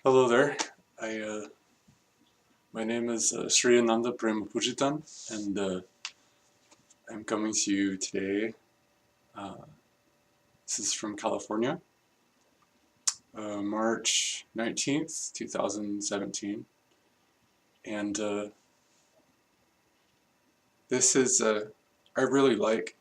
Hello there. My name is Sri Ananda Premapujitan, and I'm coming to you today. Uh, this is from California, March 19th, 2017, and this is I really like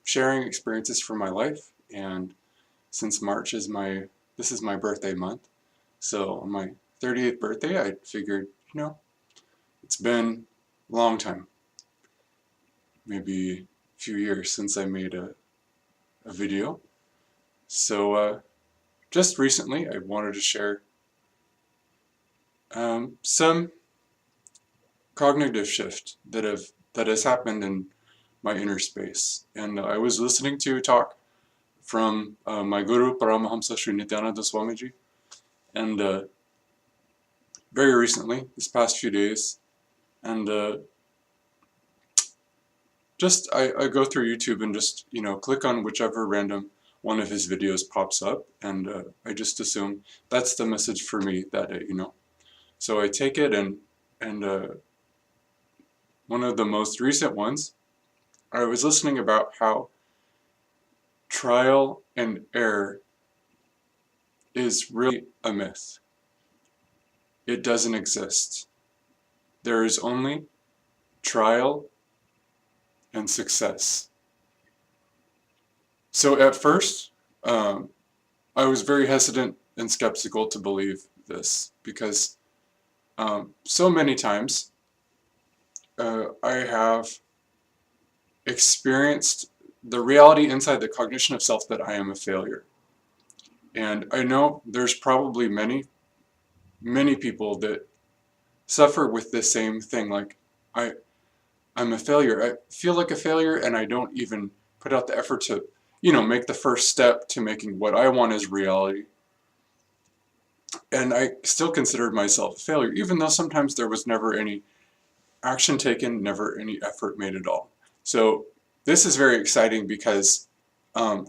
sharing experiences from my life, and since March is this is my birthday month, so on my 38th birthday, I figured, it's been a long time, maybe a few years since I made a video. So just recently, I wanted to share some cognitive shift that has happened in my inner space. And I was listening to a talk from my guru Paramahamsa Nithyananda Swamiji, and very recently, this past few days, and just I go through YouTube and just click on whichever random one of his videos pops up, and I just assume that's the. For me that day. So I take it, and one of the most recent ones, I was listening about how trial and error is really a myth. It doesn't exist. There is only trial and success. So at first, I was very hesitant and skeptical to believe this because so many times I have experienced the reality inside the cognition of self that I am a failure. And I know there's probably many people that suffer with the same thing. Like, I, I'm a failure. I feel like a failure, and I don't even put out the effort to, make the first step to making what I want as reality. And I still considered myself a failure, even though sometimes there was never any action taken, never any effort made at all. So this is very exciting because when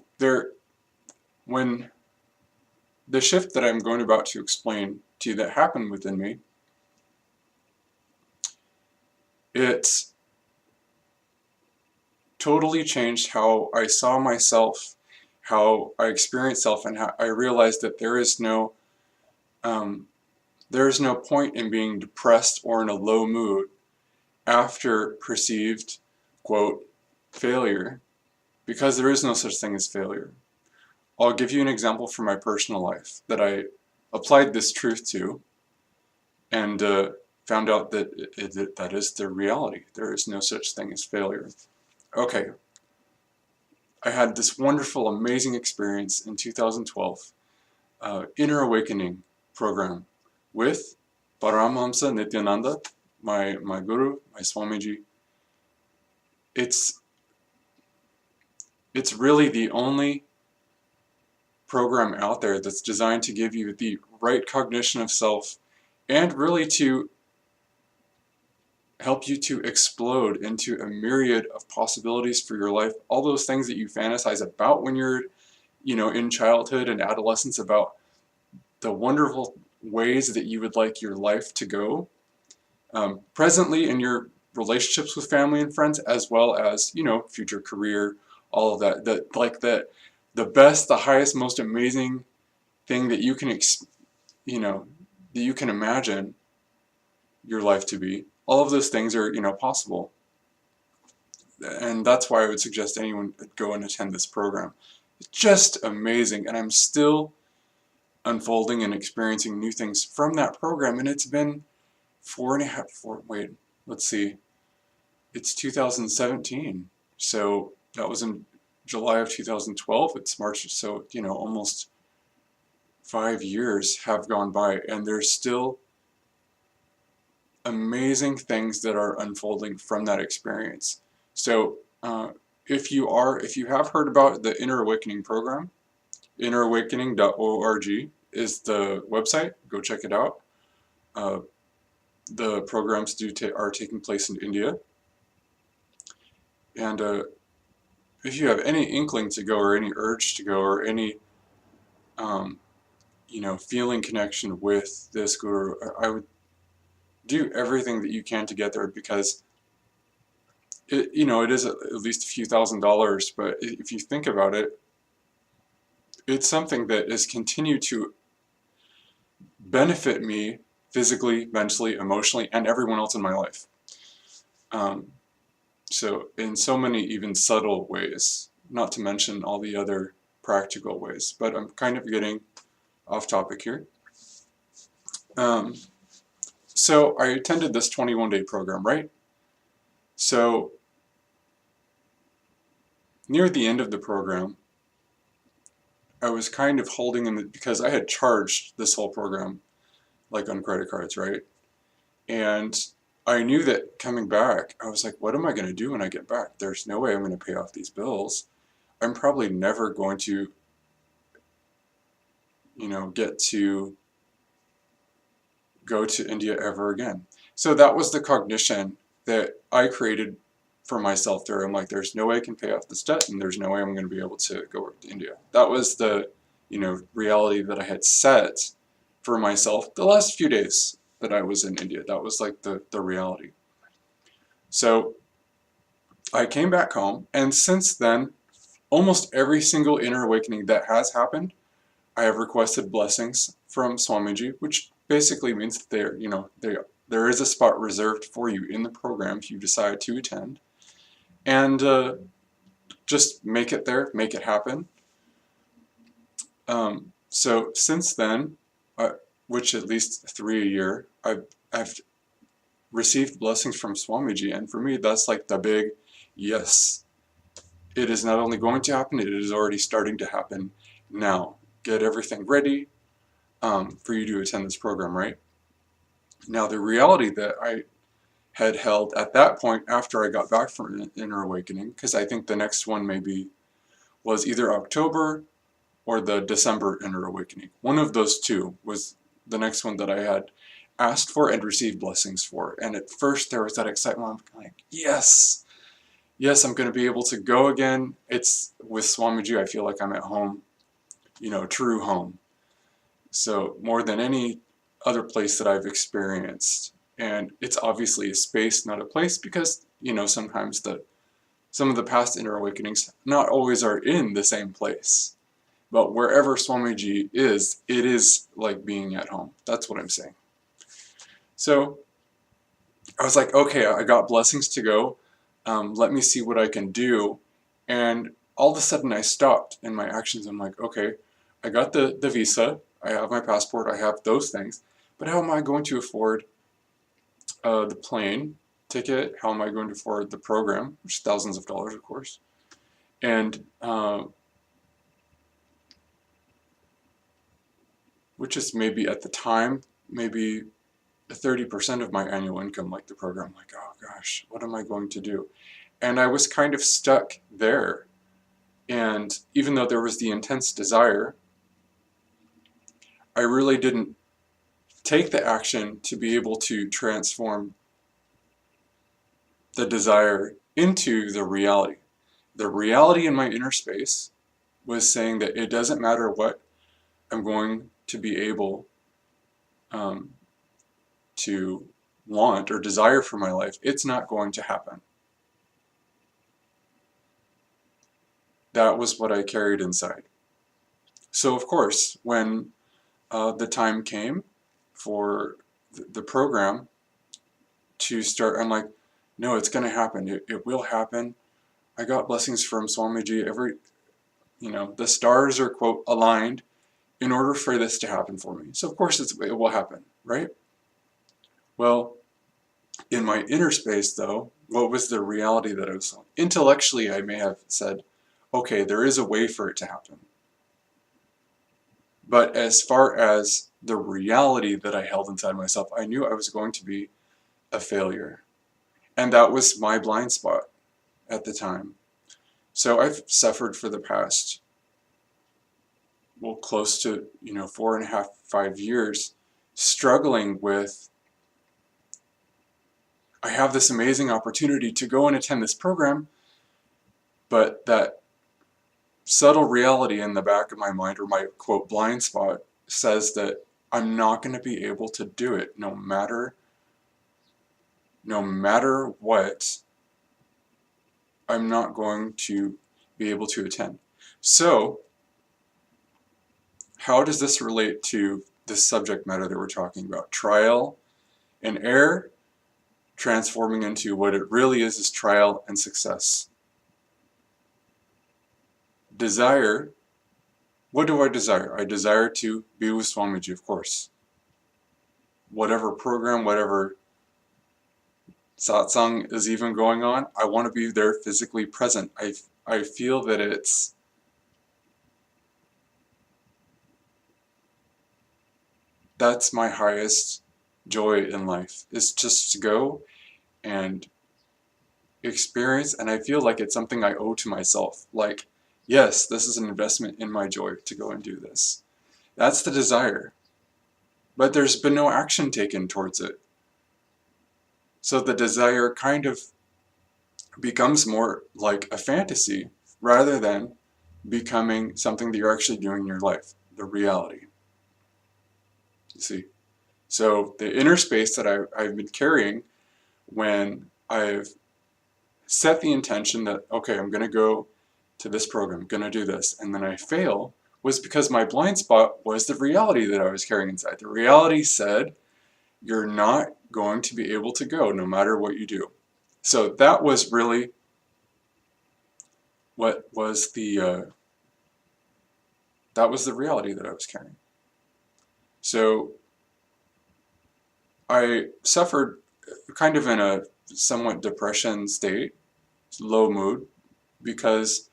the shift that I'm going about to explain to you that happened within me, it totally changed how I saw myself, how I experienced self, and how I realized that there is no point in being depressed or in a low mood after perceived, quote, failure, because there is no such thing as failure. I'll give you an example from my personal life that I applied this truth to, and found out that that is the reality. There is no such thing as failure. Okay, I had this wonderful, amazing experience in 2012, Inner Awakening program with Paramahamsa Nithyananda, my guru, my Swamiji. It's really the only program out there that's designed to give you the right cognition of self and really to help you to explode into a myriad of possibilities for your life. All those things that you fantasize about when you're, in childhood and adolescence, about the wonderful ways that you would like your life to go, presently in your relationships with family and friends, as well as, future career, all of that. The best, the highest, most amazing thing that you can, that you can imagine your life to be. All of those things are, possible. And that's why I would suggest anyone go and attend this program. It's just amazing, and I'm still unfolding and experiencing new things from that program, and it's been let's see, it's 2017, so that was in July of 2012, it's March, so, almost 5 years have gone by, and there's still amazing things that are unfolding from that experience. So if you have heard about the Inner Awakening program, innerawakening.org is the website. Go check it out. The programs are taking place in India, and if you have any inkling to go, or any urge to go, or any feeling connection with this guru, I would do everything that you can to get there, because it is at least a few $1,000s, but if you think about it, it's something that has continued to benefit me physically, mentally, emotionally, and everyone else in my life. So in so many even subtle ways, not to mention all the other practical ways, but I'm kind of getting off topic here. So I attended this 21-day program, right? So near the end of the program, I was kind of holding in because I had charged this whole program like on credit cards, right? And I knew that coming back, I was like, what am I going to do when I get back? There's no way I'm going to pay off these bills. I'm probably never going to, get to go to India ever again. So that was the cognition that I created for myself there. I'm like, there's no way I can pay off this debt, and there's no way I'm going to be able to go to India. That was the, reality that I had set for myself the last few days that I was in India. That was like the reality. So I came back home, and since then, almost every single inner awakening that has happened, I have requested blessings from Swamiji, which basically means that there is a spot reserved for you in the program if you decide to attend. And just make it there, make it happen. So since then, which at least 3 a year, I've received blessings from Swamiji, and for me that's like the big yes. It is not only going to happen, it is already starting to happen now. Get everything ready for you to attend this program, right? Now the reality that I had held at that point after I got back from an inner awakening, because I think the next one maybe was either October or the December inner awakening. One of those two was the next one that I had asked for and received blessings for. And at first there was that excitement. I'm like, yes, I'm going to be able to go again. It's with Swamiji, I feel like I'm at home, true home. So more than any other place that I've experienced. And it's obviously a space, not a place, because, sometimes some of the past inner awakenings not always are in the same place. But wherever Swamiji is, it is like being at home. That's what I'm saying. So I was like, okay, I got blessings to go. Let me see what I can do. And all of a sudden I stopped in my actions. I'm like, okay, I got the visa. I have my passport. I have those things. But how am I going to afford the plane ticket? How am I going to afford the program, which is thousands of dollars, of course? And which is maybe at the time, maybe 30% of my annual income, like the program. Like, oh gosh, what am I going to do? And I was kind of stuck there. And even though there was the intense desire, I really didn't take the action to be able to transform the desire into the reality. The reality in my inner space was saying that it doesn't matter what I'm going to be able to want or desire for my life, it's not going to happen. That was what I carried inside. So of course, when the time came for the program to start, I'm like, no, it's going to happen. It will happen. I got blessings from Swamiji. The stars are, quote, aligned in order for this to happen for me. So of course it will happen, right? Well, in my inner space though, what was the reality that I was feeling? Intellectually, I may have said, okay, there is a way for it to happen. But as far as the reality that I held inside myself, I knew I was going to be a failure. And that was my blind spot at the time. So I've suffered for the past, well, close to, 4.5, 5 years, struggling with, I have this amazing opportunity to go and attend this program, but that subtle reality in the back of my mind, or my, quote, blind spot, says that I'm not going to be able to do it no matter what. I'm not going to be able to attend. So how does this relate to the subject matter that we're talking about? Trial and error transforming into what it really is trial and success. Desire. What do I desire? I desire to be with Swamiji, of course. Whatever program, whatever satsang is even going on, I want to be there physically present. I feel that that's my highest joy in life, is just to go and experience, and I feel like it's something I owe to myself. Like, yes, this is an investment in my joy to go and do this. That's the desire. But there's been no action taken towards it. So the desire kind of becomes more like a fantasy rather than becoming something that you're actually doing in your life, the reality. You see? So the inner space that I've been carrying when I've set the intention that, okay, I'm going to go to this program, I'm going to do this, and then I fail, was because my blind spot was the reality that I was carrying inside. The reality said, you're not going to be able to go no matter what you do. So that was really what was that was the reality that I was carrying. So I suffered kind of in a somewhat depression state, low mood, because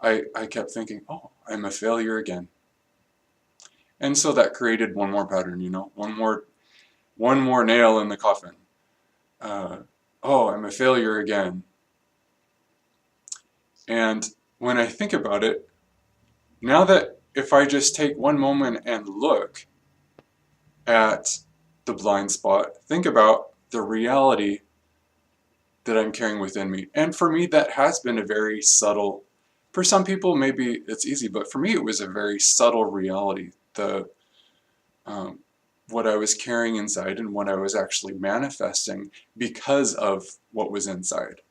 I kept thinking, oh, I'm a failure again. And so that created one more pattern, you know, one more nail in the coffin. Oh, I'm a failure again. And when I think about it, now that if I just take one moment and look at the blind spot, think about the reality that I'm carrying within me. And for me, that has been a very subtle, for some people maybe it's easy, but for me it was a very subtle reality. What I was carrying inside and what I was actually manifesting because of what was inside.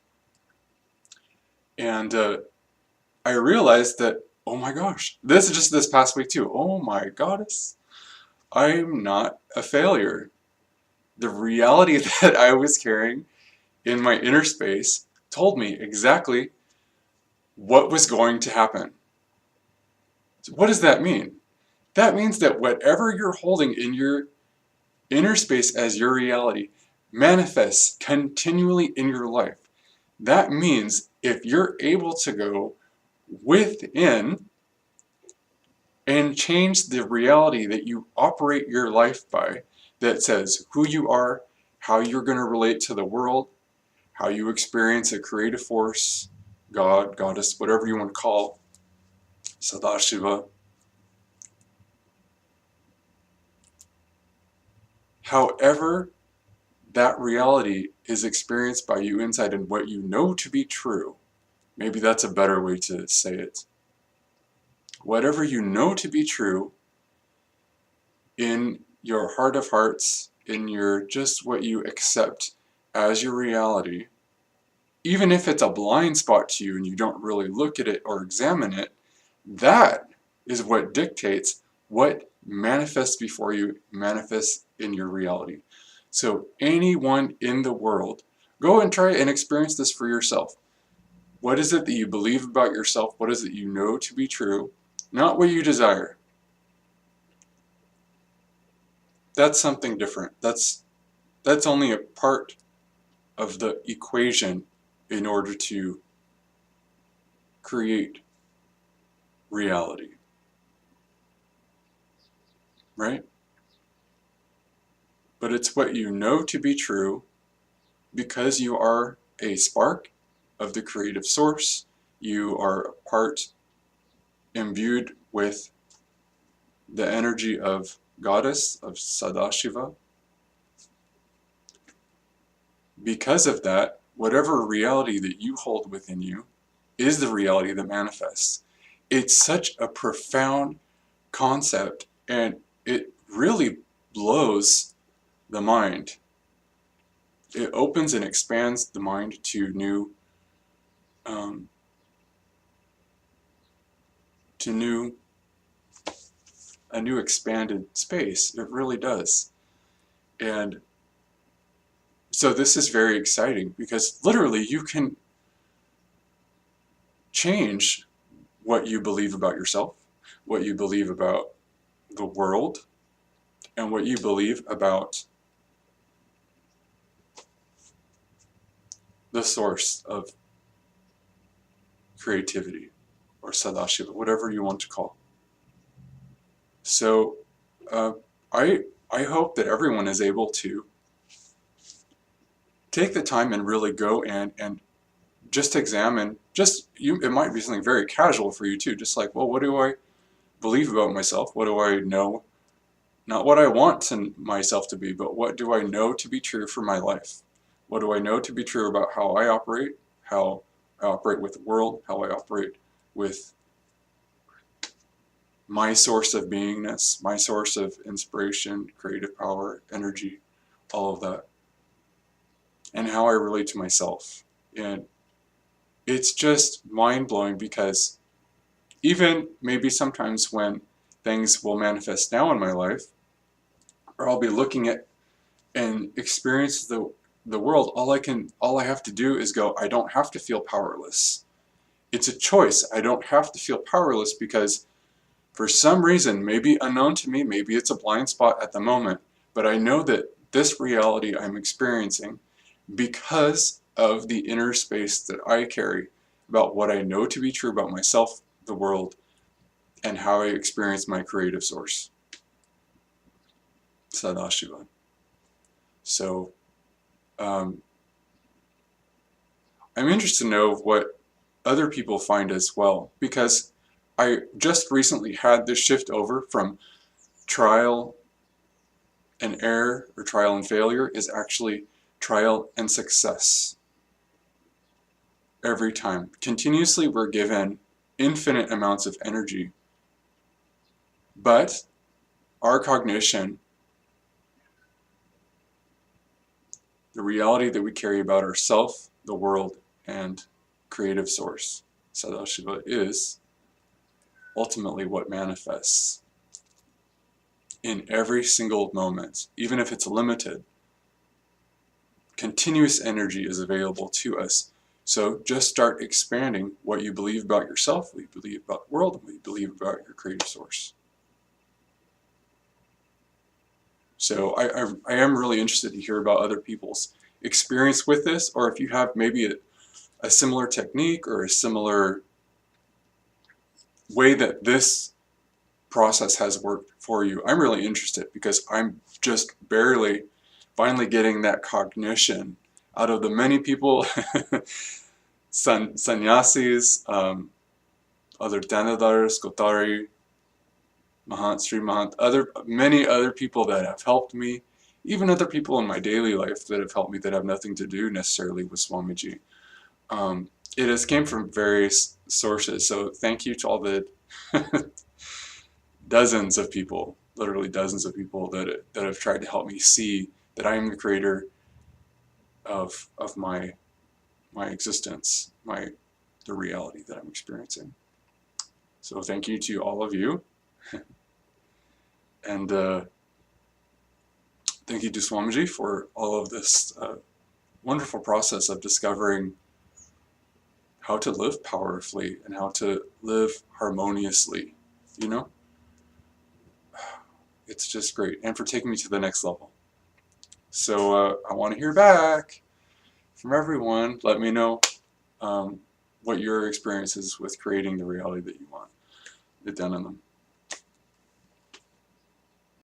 And I realized that, oh my gosh, this is just this past week too. Oh my goddess, I'm not a failure. The reality that I was carrying in my inner space told me exactly what was going to happen. So what does that mean? That means that whatever you're holding in your inner space as your reality manifests continually in your life. That means if you're able to go within and change the reality that you operate your life by, that says who you are, how you're going to relate to the world, how you experience a creative force, God, goddess, whatever you want to call, SadaShiva. However that reality is experienced by you inside and what you know to be true, maybe that's a better way to say it. Whatever you know to be true in your heart of hearts, in your just what you accept as your reality, even if it's a blind spot to you and you don't really look at it or examine it, that is what dictates what manifests before you, manifests in your reality. So anyone in the world, go and try and experience this for yourself. What is it that you believe about yourself? What is it you know to be true? Not what you desire. That's something different. That's only a part of the equation in order to create reality. Right? But it's what you know to be true because you are a spark of the creative source. You are a part imbued with the energy of goddess, of SadaShiva. Because of that, whatever reality that you hold within you is the reality that manifests. It's such a profound concept, and it really blows the mind. It opens and expands the mind to new a new expanded space. It really does. And so this is very exciting because literally you can change what you believe about yourself, what you believe about the world, and what you believe about the source of creativity, or SadaShiva, whatever you want to call. So I hope that everyone is able to take the time and really go and just examine, it might be something very casual for you too, just like, well, what do I believe about myself? What do I know? Not what I want myself to be, but what do I know to be true for my life? What do I know to be true about how I operate with the world, how I operate with my source of beingness, my source of inspiration, creative power, energy, all of that, and how I relate to myself. And it's just mind-blowing because even maybe sometimes when things will manifest now in my life, or I'll be looking at and experience the world, all I have to do is go, I don't have to feel powerless. It's a choice. I don't have to feel powerless because for some reason, maybe unknown to me, maybe it's a blind spot at the moment, but I know that this reality I'm experiencing, because of the inner space that I carry about what I know to be true about myself, the world, and how I experience my creative source. SadaShiva. So I'm interested to know what other people find as well, because I just recently had this shift over from trial and error, or trial and failure, is actually trial and success. Every time. Continuously we're given infinite amounts of energy, but our cognition, the reality that we carry about ourself, the world, and creative source, SadaShiva, is ultimately what manifests in every single moment. Even if it's limited, continuous energy is available to us. So just start expanding what you believe about yourself, what you believe about the world, and what you believe about your creative source. So I am really interested to hear about other people's experience with this, or if you have maybe a similar technique or a similar way that this process has worked for you. I'm really interested because I'm just barely finally getting that cognition out of the many people, sannyasis, other Danadars, Kotari, Mahant, Sri Mahant, many other people that have helped me, even other people in my daily life that have helped me that have nothing to do necessarily with Swamiji. It has came from various sources, so thank you to all the dozens of people, literally dozens of people that have tried to help me see that I am the creator of my existence, the reality that I'm experiencing. So thank you to all of you, and thank you to Swamiji for all of this wonderful process of discovering how to live powerfully and how to live harmoniously, you know? It's just great, and for taking me to the next level. So I want to hear back from everyone. Let me know what your experience is with creating the reality that you want. Nithyananda.